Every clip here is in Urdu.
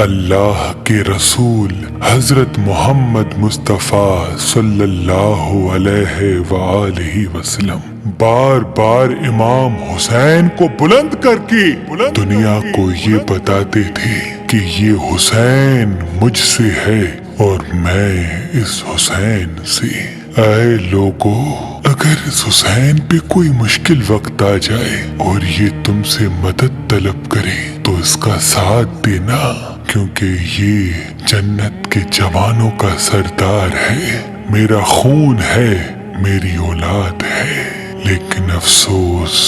اللہ کے رسول حضرت محمد مصطفیٰ صلی اللہ علیہ وآلہ وسلم بار بار امام حسین کو بلند کر کے دنیا کو یہ بتاتے تھے کہ یہ حسین مجھ سے ہے اور میں اس حسین سے۔ اے لوگو، اگر اس حسین پہ کوئی مشکل وقت آ جائے اور یہ تم سے مدد طلب کرے تو اس کا ساتھ دینا، کیونکہ یہ جنت کے جوانوں کا سردار ہے، میرا خون ہے، میری اولاد ہے۔ لیکن افسوس،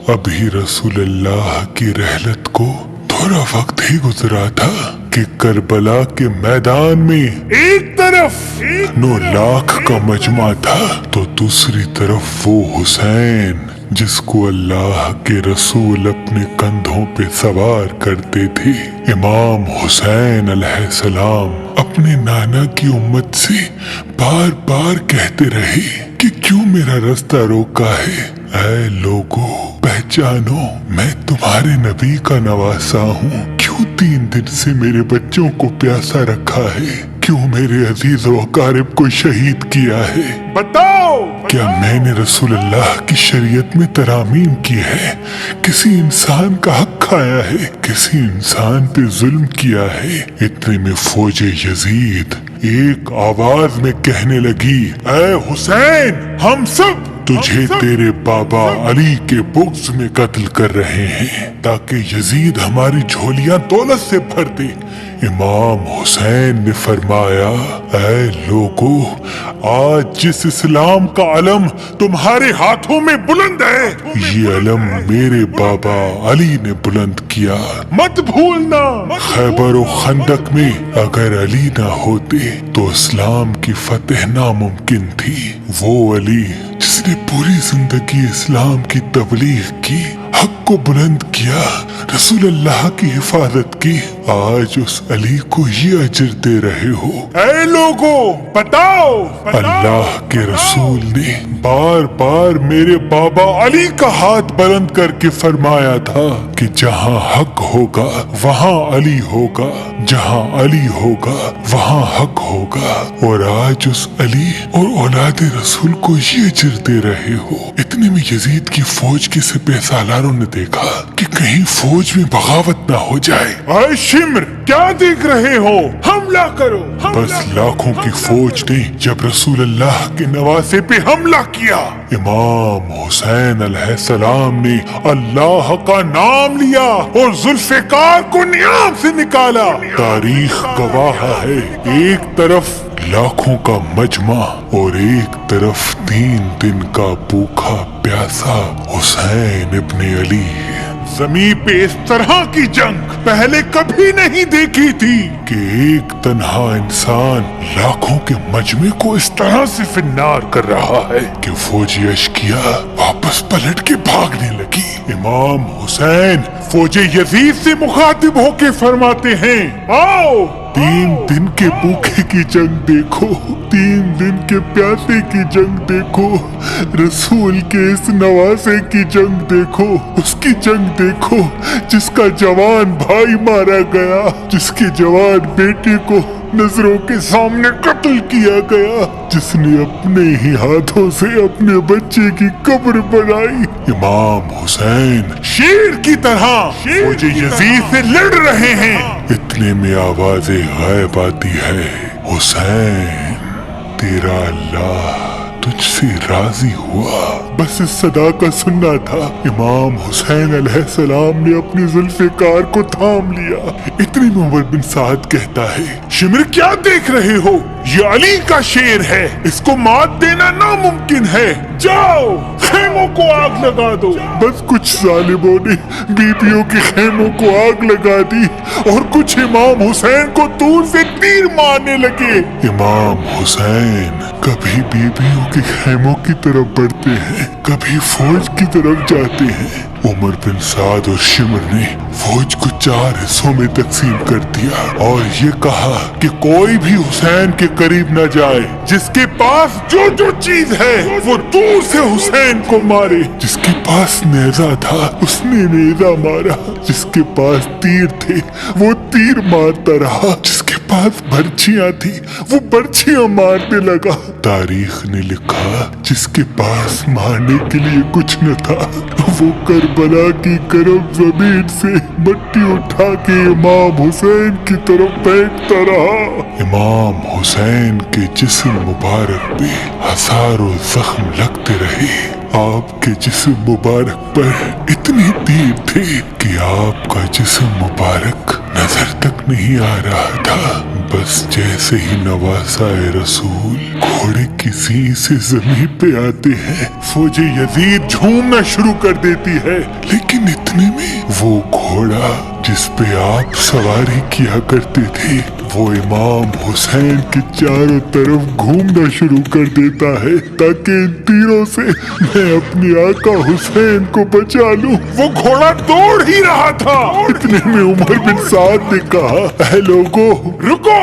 ابھی رسول اللہ کی رحلت کو تھوڑا وقت ہی گزرا تھا کہ کربلا کے میدان میں ایک طرف 9 لاکھ کا مجمع تھا تو دوسری طرف وہ حسین جس کو اللہ کے رسول اپنے کندھوں پہ سوار کرتے تھے۔ امام حسین علیہ السلام اپنے نانا کی امت سے بار بار کہتے رہے کہ کیوں میرا رستہ روکا ہے؟ اے لوگو، پہچانو، میں تمہارے نبی کا نواسا ہوں۔ کیوں 3 دن سے میرے بچوں کو پیاسا رکھا ہے؟ کیوں میرے عزیز و اقارب کو شہید کیا ہے؟ بتاؤ، کیا میں نے رسول اللہ کی شریعت میں ترامیم کی ہے؟ کسی انسان کا حق کھایا ہے؟ کسی انسان پہ ظلم کیا ہے؟ اتنے میں فوج یزید ایک آواز میں کہنے لگی، اے حسین، ہم سب تجھے تیرے بابا علی کے بغض میں قتل کر رہے ہیں تاکہ یزید ہماری جھولیاں دولت سے بھر دے۔ امام حسین نے فرمایا، اے لوگو، آج جس اسلام کا علم تمہارے ہاتھوں میں بلند ہے، یہ علم میرے بابا علی نے بلند کیا۔ مت بھولنا، خیبر و خندق میں اگر علی نہ ہوتے تو اسلام کی فتح ناممکن تھی۔ وہ علی جس نے پوری زندگی اسلام کی تبلیغ کی، حق کو بلند کیا، رسول اللہ کی حفاظت کی، آج اس علی کو یہ اجر دے رہے ہو۔ اے لوگو، بتاؤ، اللہ کے رسول نے بار بار میرے بابا علی کا ہاتھ بلند کر کے فرمایا تھا کہ جہاں حق ہوگا وہاں علی ہوگا، جہاں علی ہوگا وہاں حق ہوگا، اور آج اس علی اور اولاد رسول کو یہ اجر دے رہے ہو۔ اتنے میں یزید کی فوج کے سپہ سالاروں نے دیکھا کہ کہیں فوج میں بغاوت نہ ہو جائے۔ اے شمر، کیا دیکھ رہے ہو؟ حملہ کرو۔ بس لاکھوں کی فوج نے جب رسول اللہ کے نواسے پہ حملہ کیا، امام حسین علیہ السلام نے اللہ کا نام لیا اور ذوالفقار کو نیام سے نکالا۔ تاریخ گواہ ہے، ایک طرف لاکھوں کا مجمع اور ایک طرف 3 دن کا بھوکا پیاسا حسین ابن علی۔ زمین پہ اس طرح کی جنگ پہلے کبھی نہیں دیکھی تھی کہ ایک تنہا انسان لاکھوں کے مجمع کو اس طرح سے فنار کر رہا ہے کہ فوجی اشقیا واپس پلٹ کے بھاگنے لگی۔ امام حسین فوج یزید سے مخاطب ہو کے فرماتے ہیں، آؤ، 3 دن کے بھوکے کی جنگ دیکھو، 3 دن کے پیاسے کی جنگ دیکھو، رسول کے اس نواسے کی جنگ دیکھو، اس کی جنگ دیکھو جس کا جوان بھائی مارا گیا، جس کے جوان بیٹے کو نظروں کے سامنے قتل کیا گیا، جس نے اپنے ہی ہاتھوں سے اپنے بچے کی قبر بنائی۔ امام حسین شیر کی طرح فوج یزید سے لڑ رہے ہیں۔ اتنے میں آواز غیب آتی ہے، حسین، تیرا اللہ تجھ سے راضی ہوا۔ بس اس صدا کا سننا تھا، امام حسین علیہ السلام نے اپنی ذوالفقار کو تھام لیا۔ اتنی میں عمر بن سعد کہتا ہے، شمر، کیا دیکھ رہے ہو؟ یہ علی کا شیر ہے، اس کو مات دینا ناممکن ہے، جاؤ خیموں کو آگ لگا دو۔ بس کچھ ظالموں نے بیبیوں کے خیموں کو آگ لگا دی اور کچھ امام حسین کو دور سے تیر مارنے لگے۔ امام حسین کبھی بیبیوں کے خیموں کی طرف بڑھتے ہیں، کبھی فوج کی طرف جاتے ہیں، عمر بن سعد اور شمر نے فوج کو 4 حصوں میں تقسیم کر دیا اور یہ کہا کہ کوئی بھی حسین کے قریب نہ جائے، جس کے پاس جو چیز ہے وہ دور سے حسین کو مارے۔ جس کے پاس نیزہ تھا اس نے نیزہ مارا، جس کے پاس تیر تھے وہ تیر مارتا رہا، جس کے پاس برچیاں تھی وہ برچیاں مارنے لگا۔ تاریخ نے لکھا جس کے پاس مارنے کے لیے کچھ نہ تھا وہ کربلا کی گرم زمین سے مٹی اٹھا کے امام حسین کی طرف پھینکتا رہا۔ امام حسین کے جسم مبارک پہ ہزاروں زخم لگتے رہے۔ آپ کے جسم مبارک پر اتنے تیر تھے کہ آپ کا جسم مبارک نظر تک نہیں آ رہا تھا۔ بس جیسے ہی نواسائے رسول گھوڑے کی زین سے زمین پہ آتے ہیں، فوج یزید جھومنا شروع کر دیتی ہے، لیکن اتنے میں وہ گھوڑا جس پہ آپ سواری کیا کرتے تھے وہ امام حسین کے چاروں طرف گھومنا شروع کر دیتا ہے تاکہ ان تیروں سے میں اپنے آقا حسین کو بچا لوں۔ وہ گھوڑا دوڑ ہی رہا تھا، اتنے میں عمر بن سعد نے کہا، اے لوگو رکو،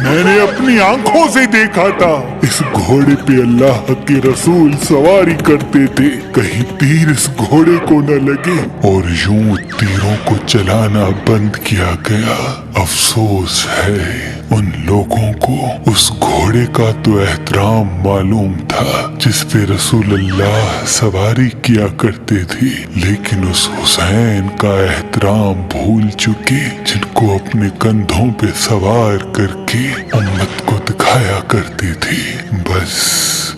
میں نے اپنی آنکھوں سے دیکھا تھا اس گھوڑے پہ اللہ کے رسول سواری کرتے تھے، کہیں تیر اس گھوڑے کو نہ لگے، اور یوں تیروں کو چلانا بند کیا گیا۔ افسوس ہے ان لوگوں کو اس گھوڑے کا تو احترام معلوم تھا جس پہ رسول اللہ سواری کیا کرتے تھے، لیکن اس حسین کا احترام بھول چکے جن کو اپنے کندھوں پہ سوار کر کے امت کو دکھایا کرتے تھے۔ بس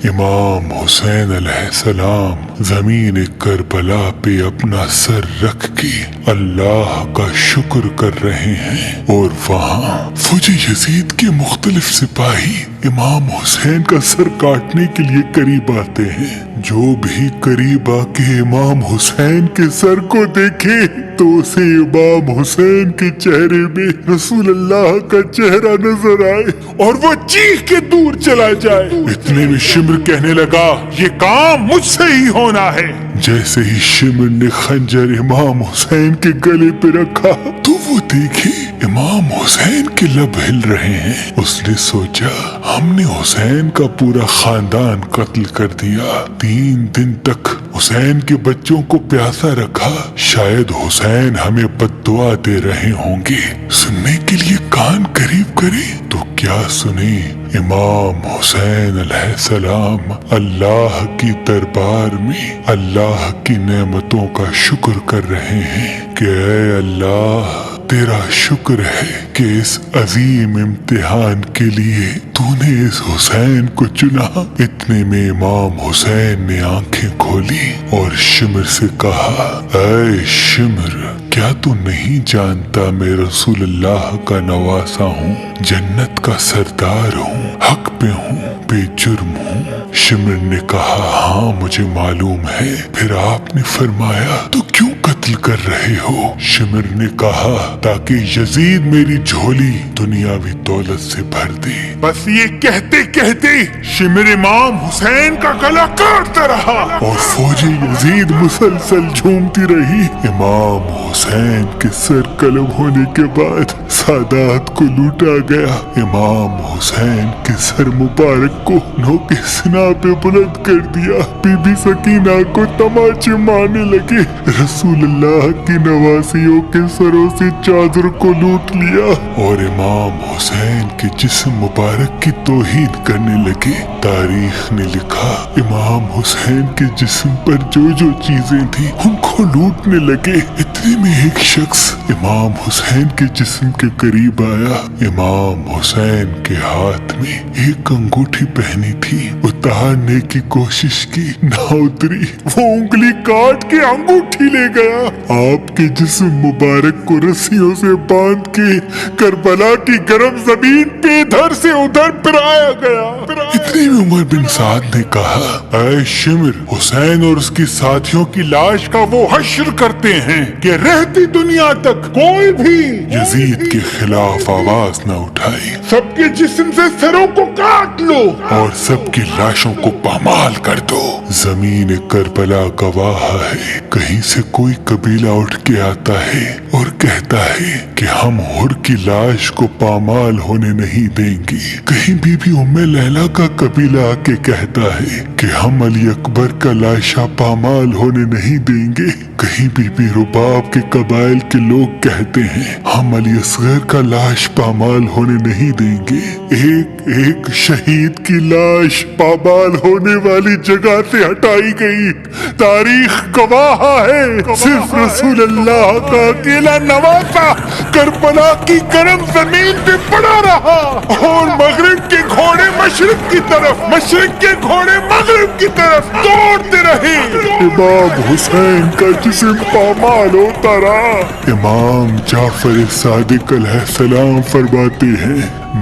امام حسین علیہ السلام زمین کربلا پہ اپنا سر رکھ کے اللہ کا شکر کر رہے ہیں، اور وہاں فوج یزید کے مختلف سپاہی امام حسین کا سر کاٹنے کے لیے قریب آتے ہیں۔ جو بھی قریب آ کے امام حسین کے سر کو دیکھے تو اسے امام حسین کے چہرے میں رسول اللہ کا چہرہ نظر آئے اور وہ چیخ کے دور چلا جائے۔ اتنے میں شمر کہنے لگا، یہ کام مجھ سے ہی ہونا ہے۔ جیسے ہی شمر نے خنجر امام حسین کے گلے پہ رکھا تو وہ دیکھے امام حسین کے لب ہل رہے ہیں۔ اس نے سوچا ہم نے حسین کا پورا خاندان قتل کر دیا، 3 دن تک حسین کے بچوں کو پیاسا رکھا، شاید حسین ہمیں بد دعا دے رہے ہوں گے۔ سننے کے لیے کان قریب کرے تو کیا سنے، امام حسین علیہ السلام اللہ کی دربار میں اللہ کی نعمتوں کا شکر کر رہے ہیں کہ اے اللہ تیرا شکر ہے کہ اس عظیم امتحان کے لیے تو نے اس حسین کو چنا۔ اتنے میں امام حسین نے آنکھیں کھولی اور شمر سے کہا، اے شمر کیا تو نہیں جانتا میں رسول اللہ کا نواسا ہوں، جنت کا سردار ہوں، حق پہ ہوں، بے جرم ہوں؟ شمر نے کہا، ہاں مجھے معلوم ہے۔ پھر آپ نے فرمایا، تو کیوں قتل کر رہے ہو؟ شمر نے کہا، تاکہ یزید میری جھولی دنیاوی دولت سے بھر دے۔ بس یہ کہتے کہتے شمر امام حسین کا گلا کاٹتا رہا اور فوج یزید مسلسل جھومتی رہی۔ امام حسین کے سر قلم ہونے کے بعد سادات کو لوٹا گیا۔ امام حسین کے سر مبارک کو نوک سنا پہ بلند کر دیا۔ بی بی سکینہ کو تماچے مارنے لگے۔ رسول اللہ کی نواسیوں کے سروں سے چادر کو لوٹ لیا اور امام حسین کے جسم مبارک کی توہین کرنے لگے۔ تاریخ نے لکھا امام حسین کے جسم پر جو چیزیں تھیں ان کو لوٹنے لگے۔ اتنے میں ایک شخص امام حسین کے جسم کے قریب آیا۔ امام حسین کے ہاتھ میں ایک انگوٹھی پہنی تھی، اتارنے کی کوشش کی، نہ اتری۔ وہ انگلی کاٹ کے انگوٹھی لے گیا۔ آپ کے جسم مبارک کو رسیوں سے باندھ کے کربلا کی گرم زمین پہ ادھر سے ادھر پھرایا گیا۔ اتنے میں عمر بن سعد نے کہا، اے شمر حسین اور اس کی ساتھیوں کی لاش کا وہ حشر کرتے ہیں کہ رہتی دنیا تک کوئی بھی یزید کے خلاف آواز نہ اٹھائے۔ سب کے جسم سے سروں کو کاٹ لو اور سب کی لاشوں کو پامال کر دو۔ بیٹو، زمین کربلا گواہ ہے، کہیں سے کوئی قبیلہ اٹھ کے آتا ہے اور کہتا ہے کہ ہم حر کی لاش کو پامال ہونے نہیں دیں گے، کہیں بی بی ام لیلا کا قبیلہ آ کے کہتا ہے کہ ہم علی اکبر کا لاشا پامال ہونے نہیں دیں گے، کہیں بی بی رباب کے قبائل کے لوگ کہتے ہیں ہم علی اصغر کا لاش پامال ہونے نہیں دیں گے۔ ایک ایک شہید کی لاش پامال ہونے والی جگہ سے ہٹائی گئی، تاریخ گواہ ہے، صرف رسول اللہ کا اکیلا نواسا کربلا کی گرم زمین پہ پڑا رہا، اور مغرب کے گھوڑے مشرق کی طرف، مشرق کے گھوڑے مغرب کی طرف دوڑتے رہے، امام حسین کا جسم پامال ہوتا رہا۔ امام جعفر صادق علیہ السلام فرماتے ہیں،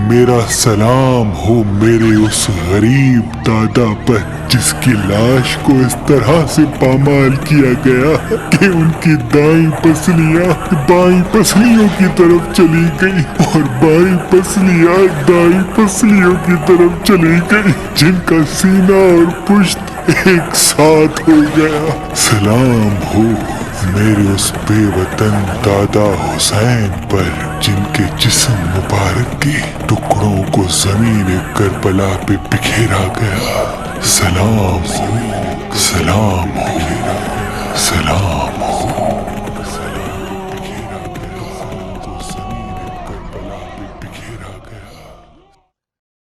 میرا سلام ہو میرے اس غریب دادا پر جس کی لاش کو اس طرح سے پامال کیا گیا کہ ان کی دائیں پسلیاں بائیں پسلیوں کی طرف چلی گئی اور بائیں پسلیاں دائیں پسلیوں کی طرف چلی گئی، جن کا سینہ اور پشت ایک ساتھ ہو گیا۔ سلام ہو میرے اس بے وطن دادا حسین پر جن کے جسم مبارک کے ٹکڑوں کو زمین کربلا پہ بکھیرا گیا۔ سلام ہو، سلام ہو۔